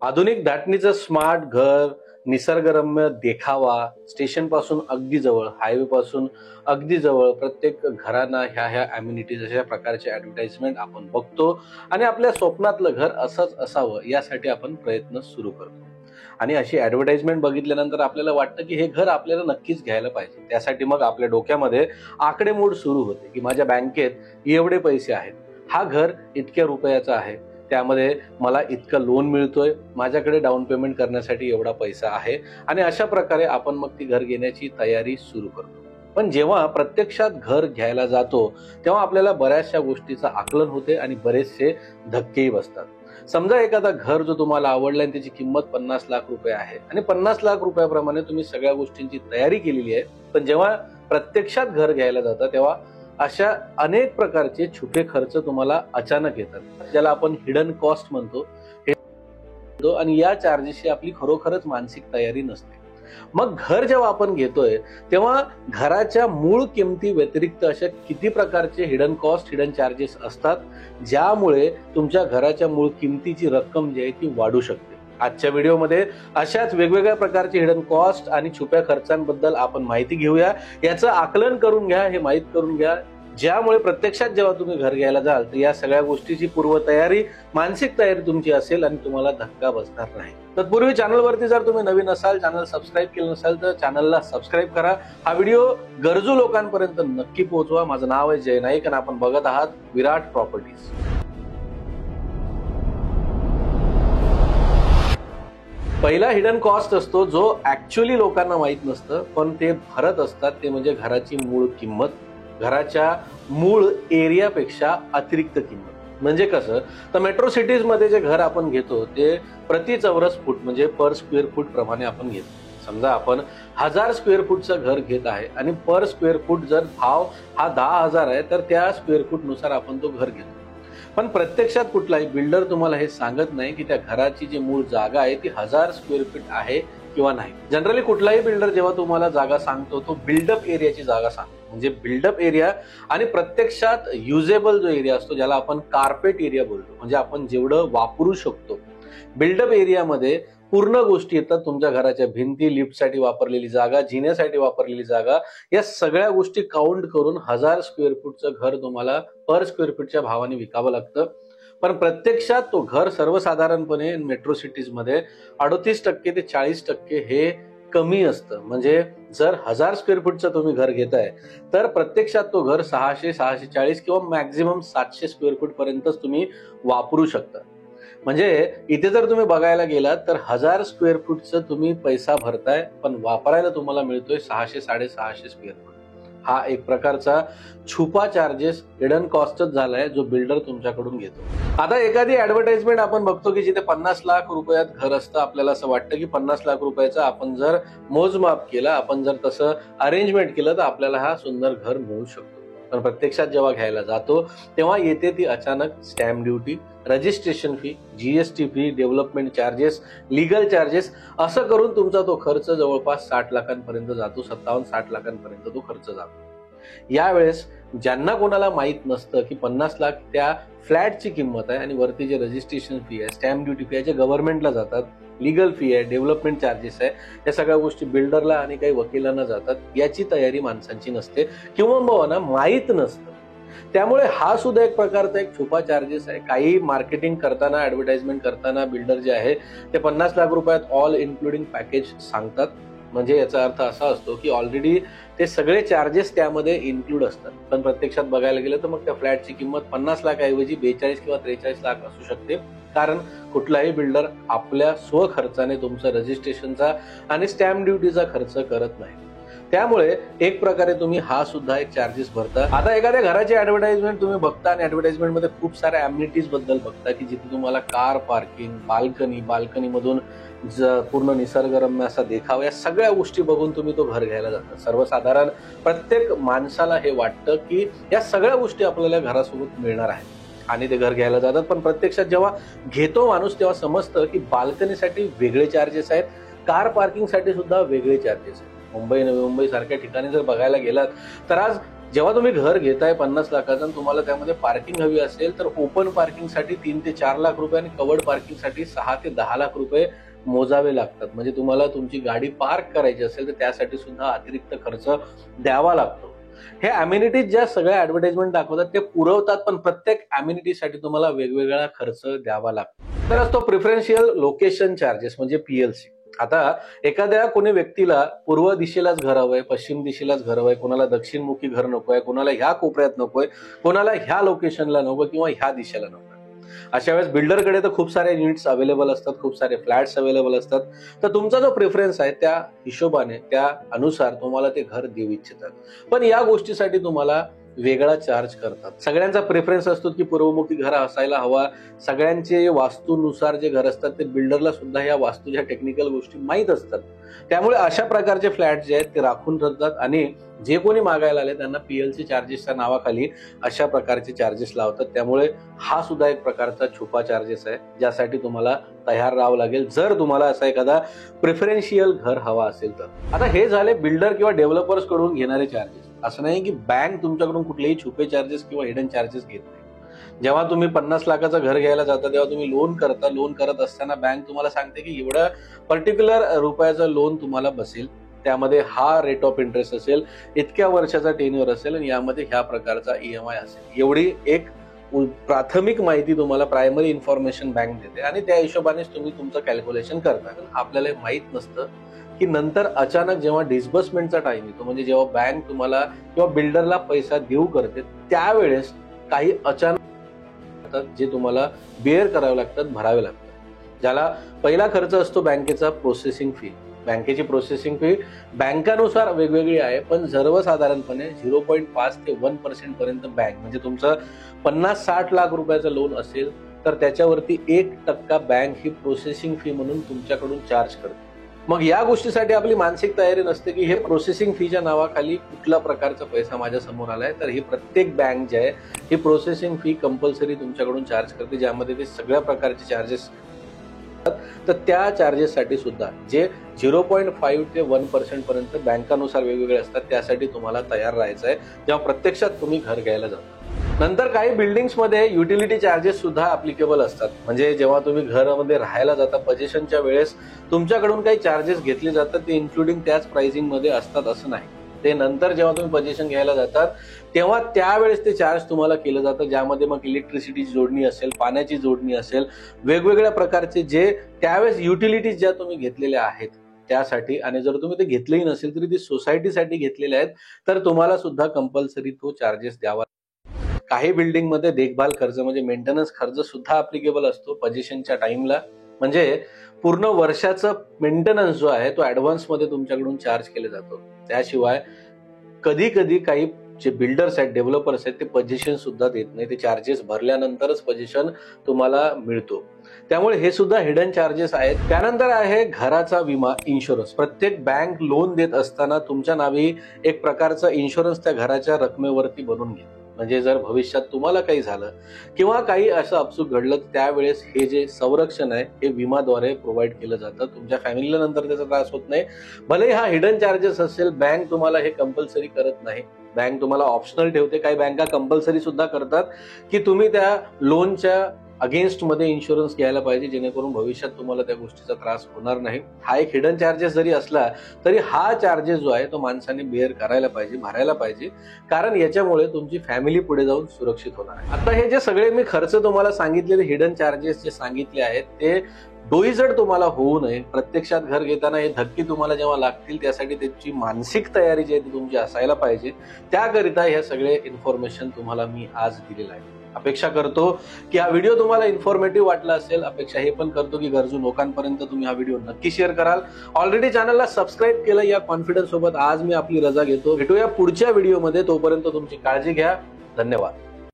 आधुनिक धाटणीचं स्मार्ट घर, निसर्गरम्य देखावा, स्टेशन पासून अगदी जवळ, हायवे पासून अगदी जवळ, प्रत्येक घरांना ह्या अम्युनिटीज अशा प्रकारचे ऍडव्हर्टाइजमेंट आपण बघतो आणि आपल्या स्वप्नातलं घर असंच असावं यासाठी आपण प्रयत्न सुरू करतो. आणि अशी ऍडव्हर्टाइजमेंट बघितल्यानंतर आपल्याला वाटतं की हे घर आपल्याला नक्कीच घ्यायला पाहिजे. त्यासाठी मग आपल्या डोक्यामध्ये आकडेमोड सुरू होते की माझ्या बँकेत एवढे पैसे आहेत, हा घर इतक्या रुपयाचा आहे, त्यामध्ये मला इतकं लोन मिळतोय, माझ्याकडे डाऊन पेमेंट करण्यासाठी एवढा पैसा आहे आणि अशा प्रकारे आपण मग ती घर घेण्याची तयारी सुरू करतो. पण जेव्हा प्रत्यक्षात घर घ्यायला जातो तेव्हा आपल्याला बऱ्याचशा गोष्टीचं आकलन होते आणि बरेचसे धक्केही बसतात. समजा एखादा घर जो तुम्हाला आवडला आणि त्याची किंमत 50 लाख रुपये आहे आणि 50 लाख रुपयाप्रमाणे तुम्ही सगळ्या गोष्टींची तयारी केलेली आहे, पण जेव्हा प्रत्यक्षात घर घ्यायला जाता तेव्हा अशा अनेक प्रकारचे छुपे खर्च तुम्हाला अचानक येतात, ज्याला आपण हिडन कॉस्ट म्हणतो. आणि या चार्जेसची आपली खरोखरच मानसिक तयारी नसते. मग घर जेव्हा आपण घेतोय तेव्हा घराच्या मूळ किमती व्यतिरिक्त अशा किती प्रकारचे हिडन कॉस्ट, हिडन चार्जेस असतात, ज्यामुळे तुमच्या घराच्या मूळ किमतीची रक्कम जी आहे ती वाढू शकते. आजच्या व्हिडिओमध्ये अशाच वेगवेगळ्या प्रकारचे हिडन कॉस्ट आणि छुप्या खर्चांबद्दल आपण माहिती घेऊया. याचं आकलन करून घ्या, हे माहित करून घ्या, ज्यामुळे प्रत्यक्षात जेव्हा तुम्ही घर घ्यायला जाल तर या सगळ्या गोष्टीची पूर्वतयारी, मानसिक तयारी तुमची असेल आणि तुम्हाला धक्का बसणार नाही. तत्पूर्वी चॅनलवरती जर तुम्ही नवीन असाल, चॅनल सबस्क्राईब केलं नसाल तर चॅनलला सबस्क्राईब करा. हा व्हिडिओ गरजू लोकांपर्यंत नक्की पोहोचवा. माझं नाव आहे जय नाईक आणि आपण बघत आहात विराट प्रॉपर्टीज. पहिला हिडन कॉस्ट असतो जो ऍक्च्युअली लोकांना माहित नसतं पण ते भरत असतात, ते म्हणजे घराची मूळ किंमत. घराच्या मूळ एरियापेक्षा अतिरिक्त किंमत. म्हणजे कसं तर मेट्रो सिटीज मध्ये जे घर आपण घेतो ते प्रति चौरस फूट म्हणजे पर स्क्वेअर फूट प्रमाणे आपण घेतो. समजा आपण 1000 स्क्वेअर फूटचं घर घेत आहे आणि पर स्क्वेअर फूट जर भाव हा 10,000 आहे तर त्या स्क्वेअर फूट नुसार आपण तो घर घेतो. पण प्रत्यक्षात कुठलाही बिल्डर तुम्हाला हे सांगत नाही की त्या घराची जी मूळ जागा आहे ती 1000 स्क्वेअर फीट आहे किंवा नाही. जनरली कुठलाही बिल्डर जेव्हा तुम्हाला जागा सांगतो तो बिल्डअप एरियाची जागा सांगतो. म्हणजे बिल्डअप एरिया आणि प्रत्यक्षात युजेबल जो एरिया असतो, ज्याला आपण कार्पेट एरिया बोलतो, म्हणजे आपण जेवढं वापरू शकतो. बिल्डअप एरियामध्ये पूर्ण गोष्टी येतात, तुमच्या घराच्या भिंती, लिफ्टसाठी वापरलेली जागा, जिण्यासाठी वापरलेली जागा, या सगळ्या गोष्टी काउंट करून 1000 स्क्वेअर फूटचं घर तुम्हाला पर स्क्वेअर फूटच्या भावाने विकावं लागतं. पण प्रत्यक्षात तो घर सर्वसाधारणपणे मेट्रो सिटीज मध्ये 38% ते 40% हे कमी असतं. म्हणजे जर 1000 स्क्वेअर फूटचं तुम्ही घर घेताय तर प्रत्यक्षात तो घर 600, 640 किंवा मॅक्झिमम 700 स्क्वेअर फूट पर्यंतच तुम्ही वापरू शकता. म्हणजे इथे जर तुम्ही बघायला गेलात तर 1000 स्क्वेअर फूटचं तुम्ही पैसा भरताय पण वापरायला तुम्हाला मिळतोय 600, 650 स्क्वेअर फूट. हा एक प्रकारचा छुपा चार्जेस, हिडन कॉस्टच झालाय जो बिल्डर तुमच्याकडून घेतो. आता एखादी ऍडव्हर्टाइजमेंट आपण बघतो की जिथे 50 लाख रुपयात घर असतं, आपल्याला असं वाटतं की 50 लाख रुपयाचं आपण जर मोजमाप केलं, आपण जर तसं अरेंजमेंट केलं तर आपल्याला हा सुंदर घर मिळू शकतो. पण प्रत्यक्षात जेव्हा घ्यायला जातो तेव्हा येते ती अचानक stamp duty, registration fee, GST fee, development charges, legal charges, असं करून तुमचा तो खर्च जवळपास 60 लाखांपर्यंत जातो. 57-60 लाखांपर्यंत तो खर्च जातो. यावेळेस ज्यांना कोणाला माहित नसतं की 50 लाख त्या फ्लॅटची किंमत आहे आणि वरती जे रजिस्ट्रेशन फी आहे, स्टॅम्प ड्युटी फी आहे, जे गव्हर्नमेंटला जातात, लीगल फी आहे, डेव्हलपमेंट चार्जेस आहे, या सगळ्या गोष्टी बिल्डरला आणि काही वकिलांना जातात, याची तयारी माणसांची नसते किंवा माहीत नसतं. त्यामुळे हा सुद्धा एक प्रकारचा एक छुपा चार्जेस आहे. काही मार्केटिंग करताना, ऍडव्हर्टाइजमेंट करताना बिल्डर जे आहे ते 50 लाख रुपयात ऑल इन्क्लुडिंग पॅकेज सांगतात. म्हणजे याचा अर्थ असा असतो की ऑलरेडी ते सगळे चार्जेस त्यामध्ये इन्क्लूड असतात. पण प्रत्यक्षात बघायला गेलं तर मग त्या फ्लॅटची किंमत 50 लाखाऐवजी 42 किंवा 43 लाख असू शकते. कारण कुठलाही बिल्डर आपल्या स्वखर्चाने तुमचा रजिस्ट्रेशनचा आणि स्टॅम्प ड्युटीचा खर्च करत नाही. त्यामुळे एक प्रकारे तुम्ही हा सुद्धा एक चार्जेस भरता. आता एखाद्या घराची ऍडव्हर्टाइजमेंट तुम्ही बघता आणि ऍडव्हर्टाइजमेंट मध्ये खूप साऱ्या अम्युनिटीज बद्दल बघता की जिथे तुम्हाला कार पार्किंग, बाल्कनी मधून पूर्ण निसर्गरम्य असा देखावा, या सगळ्या गोष्टी बघून तुम्ही तो घर घ्यायला जाता. सर्वसाधारण प्रत्येक माणसाला हे वाटतं की या सगळ्या गोष्टी आपल्याला घरासोबत मिळणार आहेत आणि ते घर घ्यायला जातात. पण प्रत्यक्षात जेव्हा घेतो माणूस तेव्हा समजतं की बाल्कनीसाठी वेगळे चार्जेस आहेत, कार पार्किंगसाठी सुद्धा वेगळे चार्जेस आहेत. मुंबई, नवी मुंबई सारख्या ठिकाणी जर बघायला गेलात तर आज जेव्हा तुम्ही घर घेताय 50 लाखाचं आणि तुम्हाला त्यामध्ये पार्किंग हवी असेल तर ओपन पार्किंगसाठी 3 ते 4 लाख रुपये आणि कवर्ड पार्किंगसाठी 6 ते 10 लाख रुपये मोजावे लागतात. म्हणजे तुम्हाला तुमची गाडी पार्क करायची असेल तर त्यासाठी सुद्धा अतिरिक्त खर्च द्यावा लागतो. हे अम्युनिटीज ज्या सगळ्या ऍडव्हर्टाइजमेंट दाखवतात ते पुरवतात, पण प्रत्येक अम्युनिटीसाठी तुम्हाला वेगवेगळा खर्च द्यावा लागतो. तर असतो प्रिफरन्शियल लोकेशन चार्जेस म्हणजे PLC. आता एखाद्या कोणी व्यक्तीला पूर्व दिशेलाच घर हवंय, पश्चिम दिशेलाच घर हवंय, कोणाला दक्षिणमुखी घर नकोय, कोणाला ह्या कोपऱ्यात नकोय, कोणाला ह्या लोकेशनला नकोय किंवा ह्या दिशेला नकोय. अशा वेळेस बिल्डरकडे तर खूप सारे युनिट्स अवेलेबल असतात, खूप सारे फ्लॅट्स अवेलेबल असतात. तर तुमचा जो प्रेफरन्स आहे त्या हिशोबाने त्या अनुसार तुम्हाला ते घर देऊ इच्छितात. पण या गोष्टीसाठी तुम्हाला वेगळा चार्ज करतात. सगळ्यांचा प्रेफरन्स असतो की पूर्वमुखी घर असायला हवा. सगळ्यांचे वास्तूनुसार जे घर असतात ते बिल्डरला सुद्धा या वास्तूच्या टेक्निकल गोष्टी माहीत असतात. त्यामुळे अशा प्रकारचे फ्लॅट जे आहेत ते राखून ठेवतात आणि जे कोणी मागायला आले त्यांना PLC चार्जेसच्या नावाखाली अशा प्रकारचे चार्जेस लावतात. त्यामुळे हा सुद्धा एक प्रकारचा छुपा चार्जेस आहे ज्यासाठी तुम्हाला तयार राहावं लागेल जर तुम्हाला असा एखादा प्रेफरन्शियल घर हवा असेल तर. आता हे झाले बिल्डर किंवा डेव्हलपर्स कडून घेणारे चार्जेस. असं नाही की बँक तुमच्याकडून कुठलेही छुपे चार्जेस किंवा हिडन चार्जेस घेत नाही. जेव्हा तुम्ही 50 लाखाचं घर घ्यायला जाता तेव्हा तुम्ही लोन करता. लोन करत असताना बँक तुम्हाला सांगते की एवढं पर्टिक्युलर रुपयाचं लोन तुम्हाला बसेल, त्यामध्ये हा रेट ऑफ इंटरेस्ट असेल, इतक्या वर्षाचा टेन्युअर असेल आणि यामध्ये ह्या प्रकारचा EMI असेल. एवढी एक प्राथमिक माहिती तुम्हाला प्रायमरी इन्फॉर्मेशन बँक देते आणि त्या हिशोबानेच तुम्ही तुमचं कॅल्क्युलेशन करता. आपल्याला माहित नसतं की नंतर अचानक जेव्हा डिस्बर्समेंटचा टाइम येतो, म्हणजे जेव्हा बँक तुम्हाला किंवा बिल्डरला पैसा देऊ करते त्यावेळेस काही अचानक जे तुम्हाला बेअर करावे लागतात, भरावे लागतात. ज्याला पहिला खर्च असतो बँकेचा प्रोसेसिंग फी. बँकेची प्रोसेसिंग फी बँकानुसार वेगवेगळी आहे, पण सर्वसाधारणपणे 0.5 ते 1% पर्यंत बँक, म्हणजे तुमचं 50-60 लाख रुपयाचं लोन असेल तर त्याच्यावरती 1% बँक ही प्रोसेसिंग फी म्हणून तुमच्याकडून चार्ज करते. मग या गोष्टीसाठी आपली मानसिक तयारी नसते की हे प्रोसेसिंग फीच्या नावाखाली कुठल्या प्रकारचा पैसा माझ्या समोर आलाय. तर ही प्रत्येक बँक जे आहे ही प्रोसेसिंग फी कंपल्सरी तुमच्याकडून चार्ज करते, ज्यामध्ये ते सगळ्या प्रकारचे चार्जेस. तर त्या चार्जेससाठी सुद्धा जे 0.5 ते 1% पर्यंत बँकानुसार वेगवेगळे असतात त्यासाठी तुम्हाला तयार राहायचं आहे जेव्हा प्रत्यक्षात तुम्ही घर घ्यायला जाता. नंतर काही बिल्डिंग्समध्ये युटिलिटी चार्जेस सुद्धा ऍप्लिकेबल असतात. म्हणजे जेव्हा तुम्ही घरामध्ये राहायला जाता पोझिशनच्या वेळेस तुमच्याकडून काही चार्जेस घेतले जातात, ते इन्क्लुडिंग त्याच प्राइसिंग मध्ये असतात असं नाही. ते नंतर जेव्हा तुम्ही पोझिशन घ्यायला जातात तेव्हा त्यावेळेस ते चार्ज तुम्हाला केलं जातं, ज्यामध्ये मग इलेक्ट्रिसिटीची जोडणी असेल, पाण्याची जोडणी असेल, वेगवेगळ्या प्रकारचे जे त्यावेळेस युटिलिटीज ज्या तुम्ही घेतलेल्या आहेत त्यासाठी. आणि जर तुम्ही ते घेतलेही नसेल तरी ते सोसायटीसाठी घेतलेले आहेत तर तुम्हाला सुद्धा कंपल्सरी तो चार्जेस द्यावा. काही बिल्डिंगमध्ये देखभाल खर्च म्हणजे मेंटेनन्स खर्च सुद्धा ऍप्लिकेबल असतो पोझिशनच्या टाइमला. म्हणजे पूर्ण वर्षाचा मेंटेनन्स जो आहे तो ऍडव्हान्स मध्ये तुमच्याकडून चार्ज केला जातो. त्याशिवाय कधी कधी काही जे बिल्डर्स आहेत, डेव्हलपर्स आहेत, ते पोझिशन सुद्धा देत नाही. ते चार्जेस भरल्यानंतरच पोझिशन तुम्हाला मिळतो. त्यामुळे हे सुद्धा हिडन चार्जेस आहेत. त्यानंतर आहे घराचा विमा, इन्शुरन्स. प्रत्येक बँक लोन देत असताना तुमच्या नावी एक प्रकारचा इन्शुरन्स त्या घराच्या रकमेवरती बनवून घे. म्हणजे जर भविष्यात तुम्हाला काही झालं किंवा काही असं अपसूक घडलं त्यावेळेस हे जे संरक्षण आहे हे विमाद्वारे प्रोव्हाइड केलं जातं. तुमच्या फॅमिलीला नंतर त्याचा त्रास होत नाही. भले हा हिडन चार्जेस असेल, बँक तुम्हाला हे कंपल्सरी करत नाही. बँक तुम्हाला ऑप्शनल ठेवते. काही बँका कंपल्सरी सुद्धा करतात की तुम्ही त्या लोनच्या अगेन्स्ट मध्ये इन्शुरन्स घ्यायला पाहिजे, जेणेकरून भविष्यात तुम्हाला त्या गोष्टीचा त्रास होणार नाही. हा एक हिडन चार्जेस जरी असला तरी हा चार्जेस जो आहे तो माणसाने बेअर करायला पाहिजे, भरायला पाहिजे, कारण याच्यामुळे तुमची फॅमिली पुढे जाऊन सुरक्षित होणार आहे. आता हे जे सगळे मी खर्च तुम्हाला सांगितलेले हिडन चार्जेस जे सांगितले आहेत ते डोईजड तुम्हाला होऊ नये. प्रत्यक्षात घर घेताना हे धक्के तुम्हाला जेव्हा लागतील त्यासाठी त्याची मानसिक तयारी जी आहे ती तुमची असायला पाहिजे. त्याकरिता हे सगळे इन्फॉर्मेशन तुम्हाला मी आज दिलेलं आहे. अपेक्षा करतो की हा व्हिडिओ तुम्हाला इन्फॉर्मेटिव्ह वाटला असेल. अपेक्षा हे पण करतो की गरजू लोकांपर्यंत तुम्ही हा व्हिडिओ नक्की शेअर कराल. ऑलरेडी चॅनलला सबस्क्राईब केलं या कॉन्फिडन्स सोबत आज मी आपली रजा घेतो. भेटूया पुढच्या व्हिडिओमध्ये. तोपर्यंत तुमची काळजी घ्या. धन्यवाद.